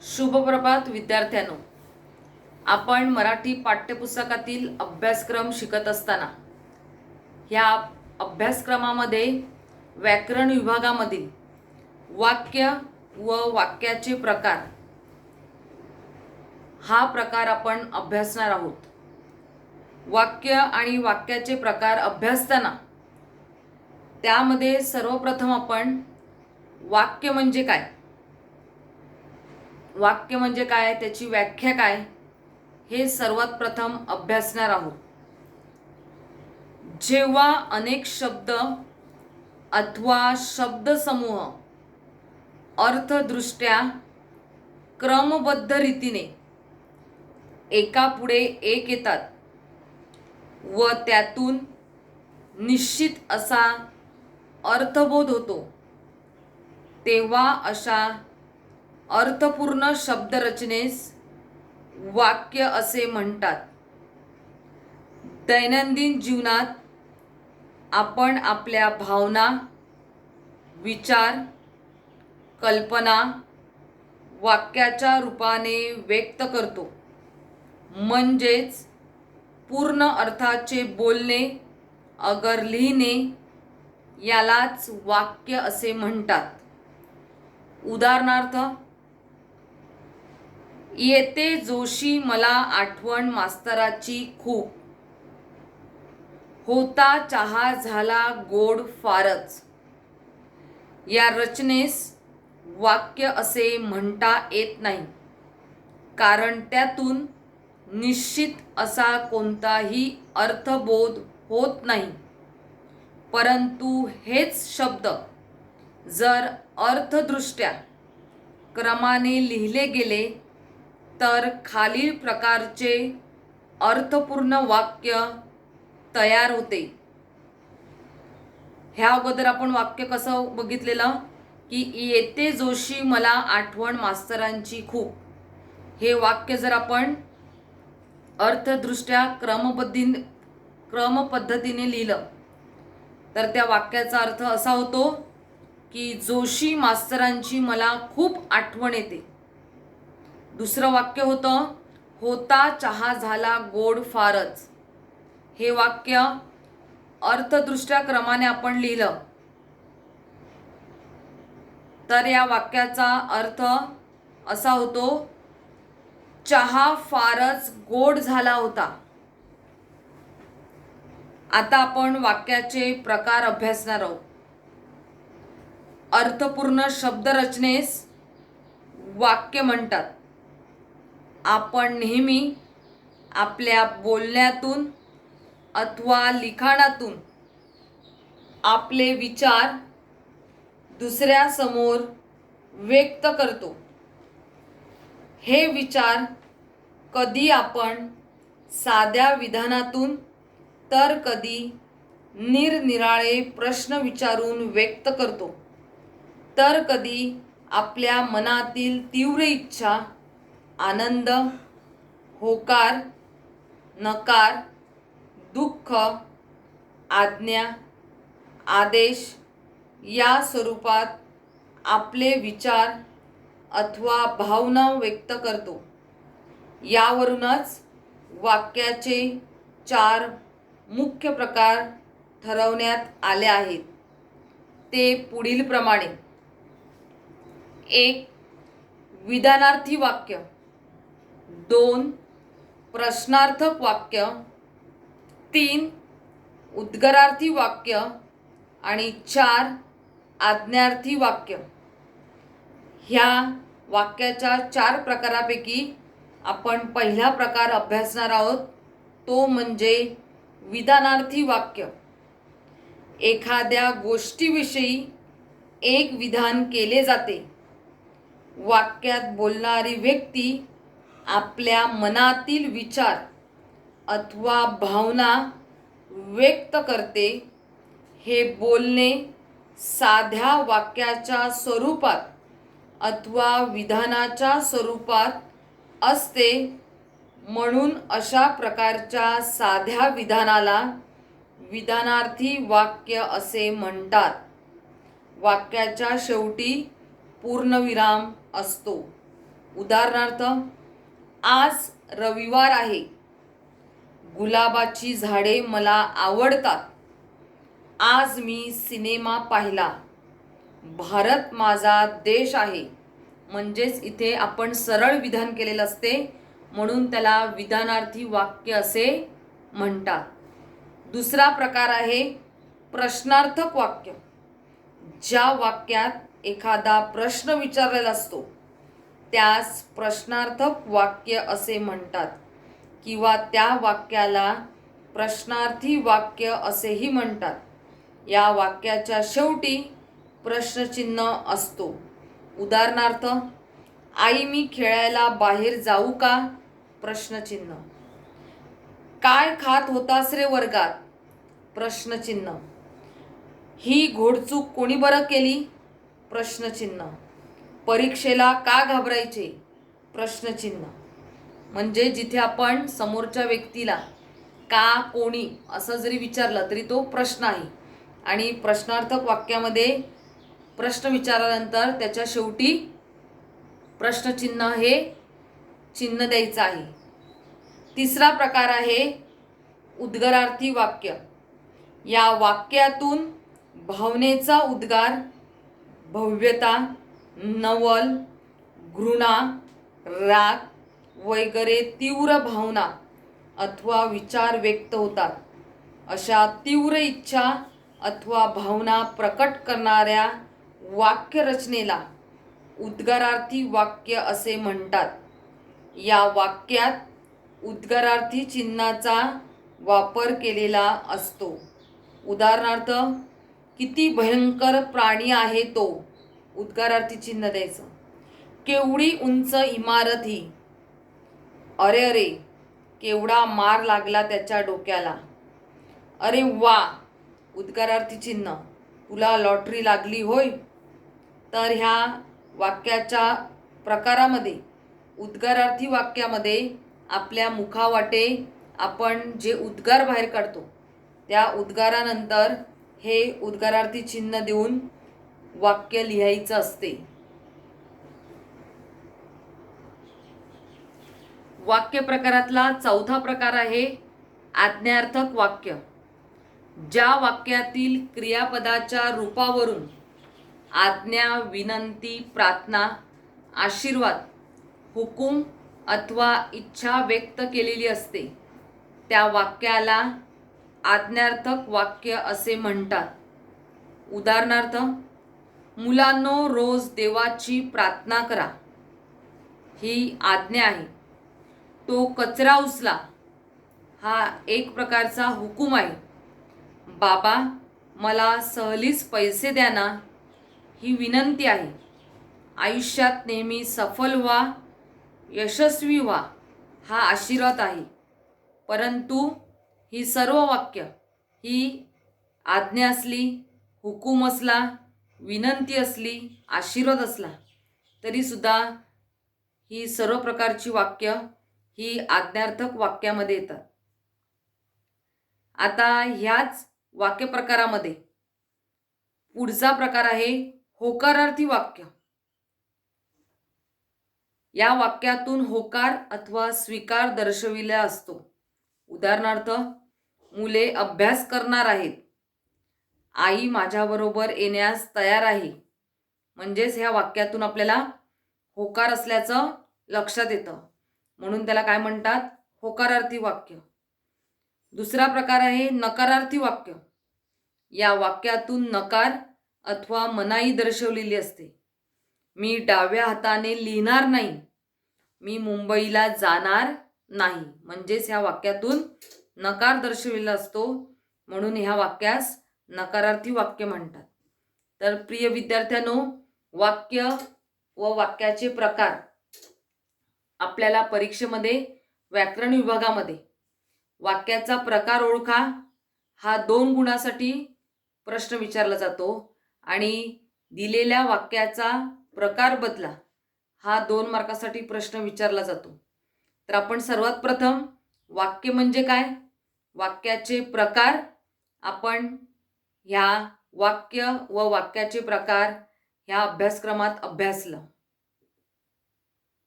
शुभप्रभात विद्यार्थ्यांनो. आपण मराठी पाठ्यपुस्तकातील अभ्यासक्रम शिकत असताना ह्या अभ्यासक्रमामध्ये व्याकरण विभागामधील वाक्य व वाक्याचे प्रकार हा प्रकार आपण अभ्यासणार आहोत. वाक्य आणि वाक्याचे प्रकार अभ्यासताना त्यामध्ये सर्वप्रथम आपण वाक्य म्हणजे काय, वाक्य म्हणजे काय, त्याची व्याख्या काय, हे सर्वात प्रथम अभ्यासणार आहोत. जेव्हा अनेक शब्द अथवा शब्दसमूह अर्थदृष्ट्या क्रमबद्ध रीतीने एकापुढे एक येतात व त्यातून निश्चित असा अर्थबोध होतो, तेव्हा अशा अर्थपूर्ण शब्दरचनेस वाक्य असे म्हणतात. दैनंदिन जीवनात आपण आपल्या भावना, विचार, कल्पना वाक्याच्या रूपाने व्यक्त करतो. म्हणजेच पूर्ण अर्थाचे बोलणे अगर लिहिणे यालाच वाक्य असे म्हणतात. उदाहरणार्थ, येते जोशी मला आठवण मास्तराची खूप, होता चहा झाला गोड फारच. या रचनेस वाक्य असे म्हणता येत नाही, कारण त्यातून निश्चित असा कोणताही अर्थबोध होत नाही. परंतु हेच शब्द जर अर्थदृष्ट्या क्रमाने लिहिले गेले तर खालील प्रकारचे अर्थपूर्ण वाक्य तयार होते. ह्या अगोदर आपण वाक्य कसं बघितलेलं की येते जोशी मला आठवण मास्तरांची खूप. हे वाक्य जर आपण अर्थदृष्ट्या क्रमपद्धतीने लिहिलं तर त्या वाक्याचा अर्थ असा होतो की जोशी मास्तरांची मला खूप आठवण येते. दुसरं वाक्य होतं, होता चहा झाला गोड फारच. हे वाक्य अर्थदृष्ट्या क्रमाने आपण लिहिलं तर या वाक्याचा अर्थ असा होतो, चहा फारच गोड झाला होता. आता आपण वाक्याचे प्रकार अभ्यासणार आहोत. अर्थपूर्ण शब्दरचनेस वाक्य म्हणतात. आपण नेहमी आपल्या बोलण्यातून अथवा लिखाणातून आपले विचार दुसऱ्यासमोर व्यक्त करतो. हे विचार कधी आपण साध्या विधानातून तर कधी निरनिराळे प्रश्न विचारून व्यक्त करतो, तर कधी आपल्या मनातील तीव्र इच्छा, आनंद, होकार, नकार, दुःख, आज्ञा, आदेश या स्वरूपात आपले विचार अथवा भावना व्यक्त करतो. यावरूनच वाक्याचे 4 मुख्य प्रकार ठरवण्यात आले आहेत. ते पुढील प्रमाणे: 1. विधानार्थी वाक्य, 2. प्रश्नार्थक वाक्य, 3. उद्गारार्थी वाक्य आणि 4. आज्ञार्थी वाक्य. ह्या वाक्याच्या 4 प्रकारापैकी आपण पहिला प्रकार अभ्यासणार आहोत, तो म्हणजे विधानार्थी वाक्य. एखाद्या गोष्टीविषयी एक विधान केले जाते. वाक्यात बोलणारी व्यक्ती आपल्या मनातील विचार अथवा भावना व्यक्त करते. हे बोलणे साध्या वाक्याच्या स्वरूपात अथवा विधानाच्या स्वरूपात असते, म्हणून अशा प्रकारच्या साध्या विधानाला विधानार्थी वाक्य असे म्हणतात. वाक्याच्या शेवटी पूर्णविराम असतो. उदाहरणार्थ, आज रविवार आहे, गुलाबाची झाडे मला आवडतात, आज मी सिनेमा पाहिला, भारत माझा देश आहे. म्हणजेच इथे आपण सरळ विधान केलेलं असते, म्हणून त्याला विधानार्थी वाक्य असे म्हणतात. दुसरा प्रकार आहे प्रश्नार्थक वाक्य. ज्या वाक्यात एखादा प्रश्न विचारलेला असतो त्यास प्रश्नार्थक वाक्य असे म्हणतात, किंवा त्या वाक्याला प्रश्नार्थी वाक्य असेही म्हणतात. या वाक्याच्या शेवटी प्रश्नचिन्ह असतो. उदाहरणार्थ, आई मी खेळायला बाहेर जाऊ का? प्रश्नचिन्ह. काय खात होतास रे वर्गात? प्रश्नचिन्ह. ही घोडचूक कोणी बरं केली? प्रश्नचिन्ह. परीक्षेला का घाबरायचे? प्रश्नचिन्ह. म्हणजे जिथे आपण समोरच्या व्यक्तीला का, कोणी असं जरी विचारलं तरी तो प्रश्न आहे, आणि प्रश्नार्थक वाक्यामध्ये प्रश्न विचारल्यानंतर त्याच्या शेवटी प्रश्नचिन्ह हे चिन्ह द्यायचं आहे. तिसरा प्रकार आहे उद्गारार्थी वाक्य. या वाक्यातून भावनेचा उद्गार, भव्यता, नवल, घृणा, राग वगैरे तीव्र भावना अथवा विचार व्यक्त होतात. अशा तीव्र इच्छा अथवा भावना प्रकट करणाऱ्या वाक्यरचनेला उद्गारार्थी वाक्य असे म्हणतात. या वाक्यात उद्गारार्थी चिन्हाचा वापर केलेला असतो. उदाहरणार्थ, किती भयंकर प्राणी आहे तो, उद्गारार्थी चिन्ह द्यायचं. केवढी उंच इमारत ही, अरे अरे केवढा मार लागला त्याच्या डोक्याला. अरे वा, उद्गारार्थी चिन्ह, तुला लॉटरी लागली होय. तर ह्या वाक्याच्या प्रकारामध्ये, उद्गारार्थी वाक्यामध्ये आपल्या मुखावाटे आपण जे उद्गार बाहेर काढतो त्या उद्गारानंतर हे उद्गारार्थी चिन्ह देऊन वाक्य लिहायचं असते. वाक्य प्रकारातला चौथा प्रकार आहे आज्ञार्थक वाक्य. ज्या वाक्यातील क्रियापदाच्या रूपावरून आज्ञा, विनंती, प्रार्थना, आशीर्वाद, हुकूम अथवा इच्छा व्यक्त केलेली असते त्या वाक्याला आज्ञार्थक वाक्य असे म्हणतात. उदाहरणार्थ, मुलांनो रोज देवाची प्रार्थना करा, ही आज्ञा आहे. तो कचरा उचला, हा एक प्रकारचा हुकूम आहे. बाबा मला सहलीस पैसे द्या ना, ही विनंती आहे. आयुष्यात नेहमी सफल व्हा, यशस्वी व्हा, हा आशीर्वाद आहे. परंतु ही सर्व वाक्य ही आज्ञा असली, हुकूम असला, विनंती असली, आशीर्वाद असला, तरीसुद्धा ही सर्व प्रकारची वाक्य ही आज्ञार्थक वाक्यामध्ये येतात. आता ह्याच वाक्यप्रकारामध्ये पुढचा प्रकार आहे होकारार्थी वाक्य. या वाक्यातून होकार अथवा स्वीकार दर्शविला असतो. उदाहरणार्थ, मुले अभ्यास करणार आहेत, आई माझ्याबरोबर येण्यास तयार आहे. म्हणजेच ह्या वाक्यातून आपल्याला होकार असल्याचं लक्षात येतं, म्हणून त्याला काय म्हणतात? होकारार्थी वाक्य. दुसरा प्रकार आहे नकारार्थी वाक्य. या वाक्यातून नकार अथवा मनाई दर्शवलेली असते. मी डाव्या हाताने लिहिणार नाही, मी मुंबईला जाणार नाही. म्हणजेच ह्या वाक्यातून नकार दर्शविलेला असतो, म्हणून ह्या वाक्यास नकारार्थी वाक्य म्हणतात. तर प्रिय विद्यार्थ्यांनो, वाक्य व वाक्याचे प्रकार आपल्याला परीक्षेमध्ये व्याकरण विभागामध्ये वाक्याचा प्रकार ओळखा हा 2 गुणासाठी प्रश्न विचारला जातो, आणि दिलेल्या वाक्याचा प्रकार बदला हा 2 मार्कासाठी प्रश्न विचारला जातो. तर आपण सर्वात प्रथम वाक्य म्हणजे काय, वाक्याचे प्रकार आपण ह्या वाक्य व वाक्याचे प्रकार ह्या अभ्यासक्रमात अभ्यासलं.